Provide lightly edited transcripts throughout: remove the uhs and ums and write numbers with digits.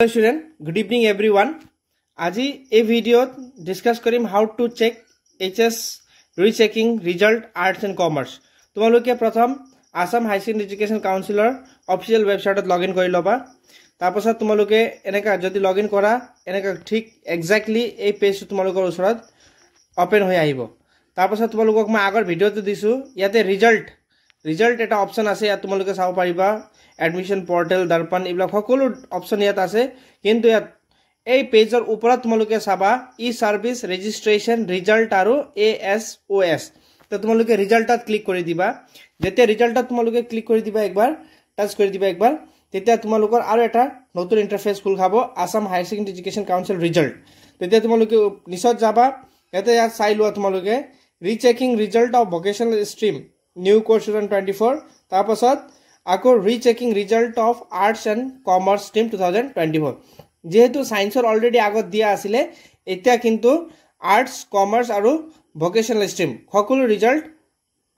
Hello student, good evening everyone. আজি এই ভিডিওত discuss কৰিম how to check HS rechecking result arts and commerce. তোমালোকে প্ৰথম আসাম হাই সেকেন্ডাৰী এডুকেশন কাউন্সিলৰ official ওয়েবসাইটত লগইন কৰি লবা। তাৰপাছত তোমালোকে এনেকা যদি লগইন কৰা এনেকা ঠিক এক্স্যাক্টলি এই পেজ তোমালোকৰ ওচৰত ওপেন হৈ আহিব। তাৰপাছত তোমালোকক মই আগৰ ভিডিওটো দিছো, ইয়াতে ৰিজাল্ট এটা অপচন আছে, ইয়াত তোমালোকে চাব পাৰিবা এডমিশন পোৰ্টেল দৰ্পণ ইবলা সকলো অপচন ইয়াত আছে। কিন্তু ইয়াত এই পেজৰ ওপৰত তোমালোকে চাবা ই সাৰ্ভিস ৰেজিষ্ট্ৰেচন ৰিজাল্ট আৰু ASOS। তো তোমালোকে ৰিজাল্টত ক্লিক কৰি দিবা। যেতিয়া ৰিজাল্টত তোমালোকে ক্লিক কৰি দিবা, একবাৰ টাচ কৰি দিবা একবাৰ, তেতিয়া তোমালোকৰ আৰু এটা নতুন ইন্টাৰফেস খুল খাব, আসাম হাই সেকেন্ডাৰী এডুকেশন কাউন্সিল ৰিজাল্ট। তেতিয়া তোমালোকে নিচত যাবা, ইয়াত চাই লোৱা তোমালোকে rechecking result of vocational stream new course 2024। তাৰপাছত আকৌ rechecking result of arts and commerce stream 2024। যেহেতু সায়েন্সৰ অলৰেডি আগত দিয়া আছিলে, এতিয়া কিন্তু আৰ্টছ কমাৰ্চ আৰু ভোকেশনাল ষ্ট্ৰীম সকলো ৰিজাল্ট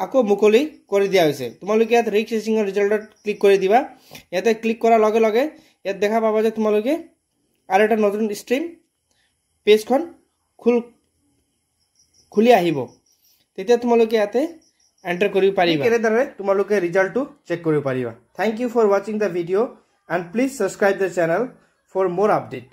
আকৌ মুকলি কৰি দিয়া হৈছে। তোমালোকে ইয়াত ৰিচেকিংৰ ৰিজাল্টত ক্লিক কৰি দিবা। ইয়াতে ক্লিক কৰাৰ লগে লগে ইয়াত দেখা পাবা যে তোমালোকে আৰু এটা নতুন ষ্ট্ৰীম পেজখন খুলি আহিব। তেতিয়া তোমালোকে ইয়াতে এন্টাৰ কৰিব পাৰিবা। কেনেদৰে তোমালোকে ৰিজাল্টটো চেক কৰিব পাৰিবা। Thank you for watching the video and please subscribe the channel for more update.